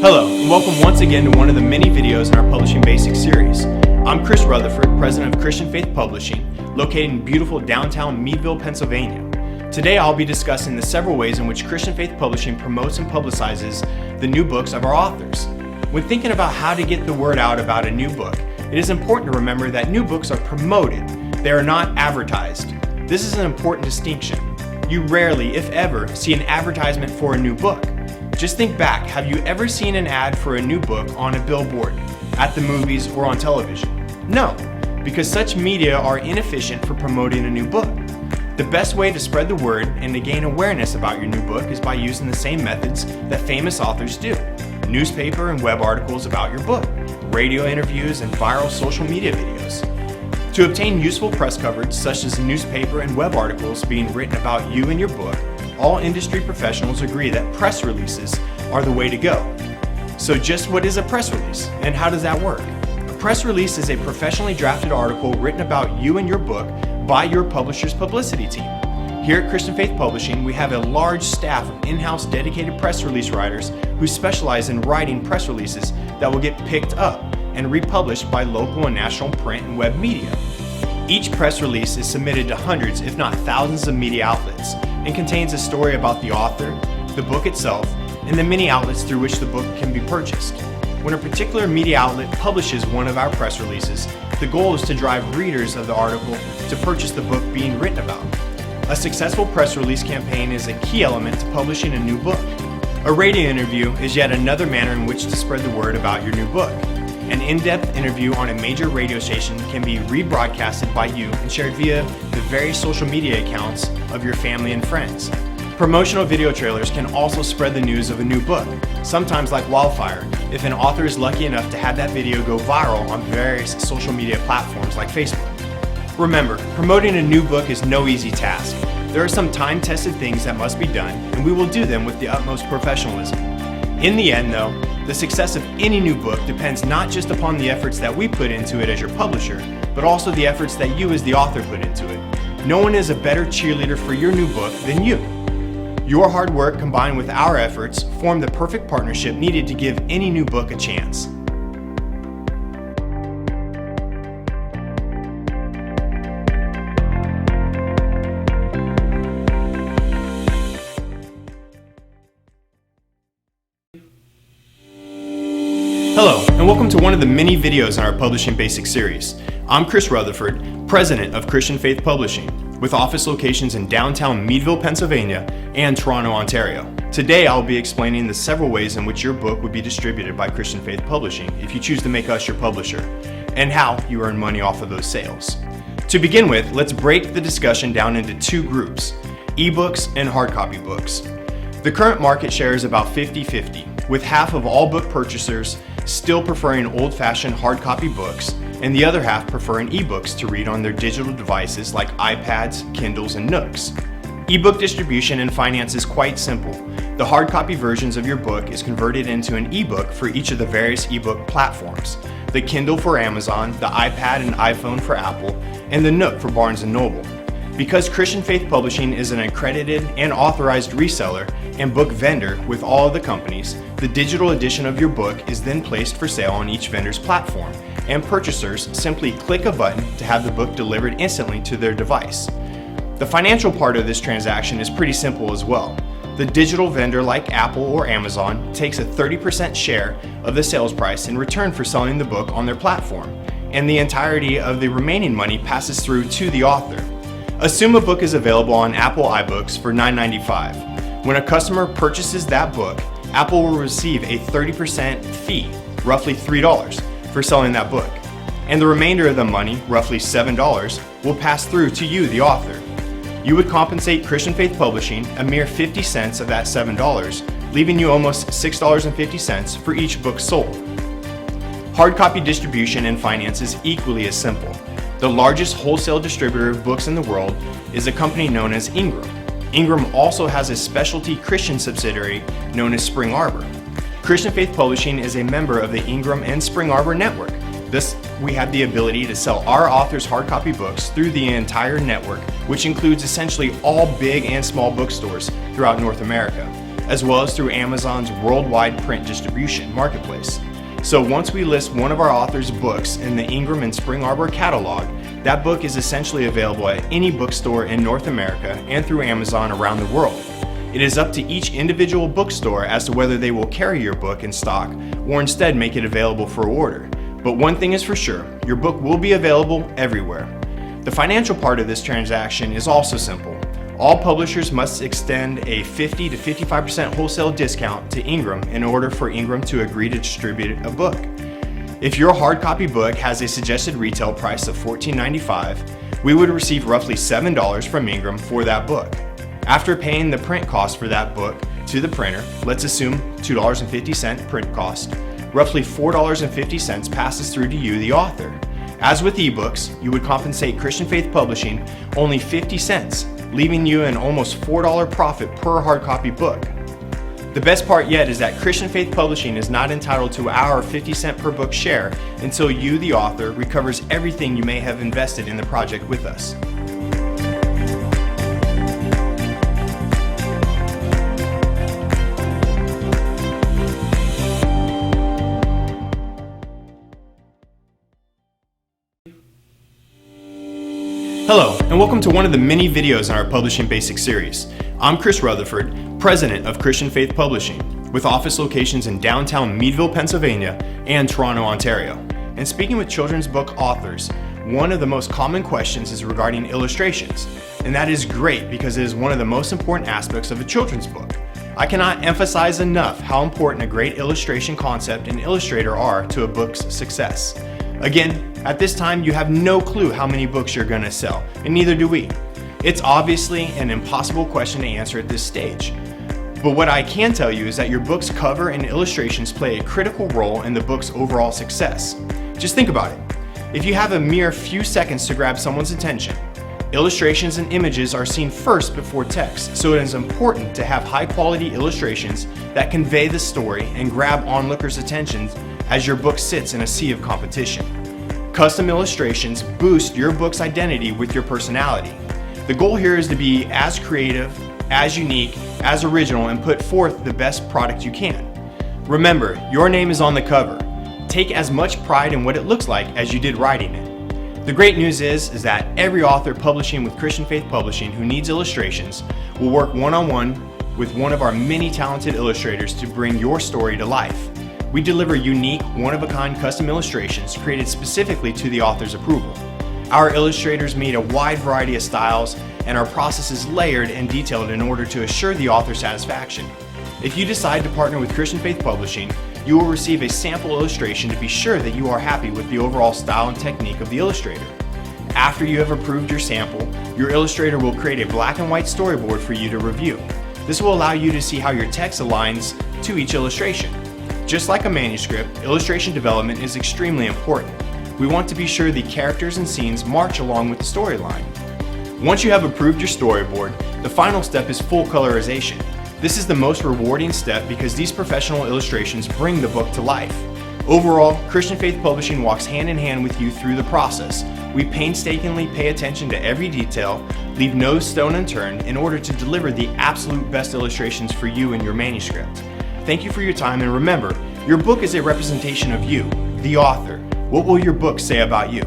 Hello, and welcome once again to one of the many videos in our Publishing Basics series. I'm Chris Rutherford, president of Christian Faith Publishing, located in beautiful downtown Meadville, Pennsylvania. Today I'll be discussing the several ways in which Christian Faith Publishing promotes and publicizes the new books of our authors. When thinking about how to get the word out about a new book, it is important to remember that new books are promoted. They are not advertised. This is an important distinction. You rarely, if ever, see an advertisement for a new book. Just think back, have you ever seen an ad for a new book on a billboard, at the movies, or on television? No, because such media are inefficient for promoting a new book. The best way to spread the word and to gain awareness about your new book is by using the same methods that famous authors do. Newspaper and web articles about your book, radio interviews, and viral social media videos. To obtain useful press coverage, such as newspaper and web articles being written about you and your book, all industry professionals agree that press releases are the way to go. So just what is a press release, and how does that work? A press release is a professionally drafted article written about you and your book by your publisher's publicity team. Here at Christian Faith Publishing, we have a large staff of in-house dedicated press release writers who specialize in writing press releases that will get picked up and republished by local and national print and web media. Each press release is submitted to hundreds, if not thousands, of media outlets and contains a story about the author, the book itself, and the many outlets through which the book can be purchased. When a particular media outlet publishes one of our press releases, the goal is to drive readers of the article to purchase the book being written about. A successful press release campaign is a key element to publishing a new book. A radio interview is yet another manner in which to spread the word about your new book. An in-depth interview on a major radio station can be rebroadcasted by you and shared via the various social media accounts of your family and friends. Promotional video trailers can also spread the news of a new book, sometimes like wildfire, if an author is lucky enough to have that video go viral on various social media platforms like Facebook. Remember, promoting a new book is no easy task. There are some time-tested things that must be done, and we will do them with the utmost professionalism. In the end, though, the success of any new book depends not just upon the efforts that we put into it as your publisher, but also the efforts that you as the author put into it. No one is a better cheerleader for your new book than you. Your hard work combined with our efforts form the perfect partnership needed to give any new book a chance. Hello, and welcome to one of the many videos in our Publishing Basics series. I'm Chris Rutherford, president of Christian Faith Publishing, with office locations in downtown Meadville, Pennsylvania, and Toronto, Ontario. Today, I'll be explaining the several ways in which your book would be distributed by Christian Faith Publishing if you choose to make us your publisher, and how you earn money off of those sales. To begin with, let's break the discussion down into two groups, ebooks and hard copy books. The current market share is about 50-50, with half of all book purchasers still preferring old-fashioned hard copy books, and the other half preferring ebooks to read on their digital devices like iPads, Kindles, and Nooks. Ebook distribution and finance is quite simple. The hard copy versions of your book is converted into an ebook for each of the various ebook platforms. The Kindle for Amazon, the iPad and iPhone for Apple, and the Nook for Barnes & Noble. Because Christian Faith Publishing is an accredited and authorized reseller and book vendor with all of the companies, the digital edition of your book is then placed for sale on each vendor's platform, and purchasers simply click a button to have the book delivered instantly to their device. The financial part of this transaction is pretty simple as well. The digital vendor like Apple or Amazon takes a 30% share of the sales price in return for selling the book on their platform, and the entirety of the remaining money passes through to the author. Assume a book is available on Apple iBooks for $9.95. When a customer purchases that book, Apple will receive a 30% fee, roughly $3, for selling that book. And the remainder of the money, roughly $7, will pass through to you, the author. You would compensate Christian Faith Publishing a mere 50 cents of that $7, leaving you almost $6.50 for each book sold. Hard copy distribution and finance is equally as simple. The largest wholesale distributor of books in the world is a company known as Ingram. Ingram also has a specialty Christian subsidiary known as Spring Arbor. Christian Faith Publishing is a member of the Ingram and Spring Arbor network. Thus, we have the ability to sell our authors' hard copy books through the entire network, which includes essentially all big and small bookstores throughout North America. as well as through Amazon's worldwide print distribution marketplace. So once we list one of our author's books in the Ingram and Spring Arbor catalog, that book is essentially available at any bookstore in North America and through Amazon around the world. It is up to each individual bookstore as to whether they will carry your book in stock or instead make it available for order. But one thing is for sure, your book will be available everywhere. The financial part of this transaction is also simple. All publishers must extend a 50 to 55% wholesale discount to Ingram in order for Ingram to agree to distribute a book. If your hard copy book has a suggested retail price of $14.95, we would receive roughly $7 from Ingram for that book. After paying the print cost for that book to the printer, let's assume $2.50 print cost, roughly $4.50 passes through to you, the author. As with ebooks, you would compensate Christian Faith Publishing only 50 cents, leaving you an almost $4 profit per hard copy book. The best part yet is that Christian Faith Publishing is not entitled to our 50-cent per book share until you, the author, recovers everything you may have invested in the project with us. Hello, and welcome to one of the many videos in our Publishing Basics series. I'm Chris Rutherford, President of Christian Faith Publishing, with office locations in downtown Meadville, Pennsylvania, and Toronto, Ontario. And speaking with children's book authors, one of the most common questions is regarding illustrations, and that is great because it is one of the most important aspects of a children's book. I cannot emphasize enough how important a great illustration concept and illustrator are to a book's success. Again, at this time, you have no clue how many books you're going to sell, and neither do we. It's obviously an impossible question to answer at this stage. But what I can tell you is that your book's cover and illustrations play a critical role in the book's overall success. Just think about it. If you have a mere few seconds to grab someone's attention, illustrations and images are seen first before text, so it is important to have high-quality illustrations that convey the story and grab onlookers' attention as your book sits in a sea of competition. Custom illustrations boost your book's identity with your personality. The goal here is to be as creative, as unique, as original, and put forth the best product you can. Remember, your name is on the cover. Take as much pride in what it looks like as you did writing it. The great news is that every author publishing with Christian Faith Publishing who needs illustrations will work one-on-one with one of our many talented illustrators to bring your story to life. We deliver unique, one-of-a-kind custom illustrations created specifically to the author's approval. Our illustrators meet a wide variety of styles, and our process is layered and detailed in order to assure the author's satisfaction. If you decide to partner with Christian Faith Publishing, you will receive a sample illustration to be sure that you are happy with the overall style and technique of the illustrator. After you have approved your sample, your illustrator will create a black and white storyboard for you to review. This will allow you to see how your text aligns to each illustration. Just like a manuscript, illustration development is extremely important. We want to be sure the characters and scenes march along with the storyline. Once you have approved your storyboard, the final step is full colorization. This is the most rewarding step because these professional illustrations bring the book to life. Overall, Christian Faith Publishing walks hand in hand with you through the process. We painstakingly pay attention to every detail, leave no stone unturned in order to deliver the absolute best illustrations for you and your manuscript. Thank you for your time, and remember, your book is a representation of you, the author. What will your book say about you?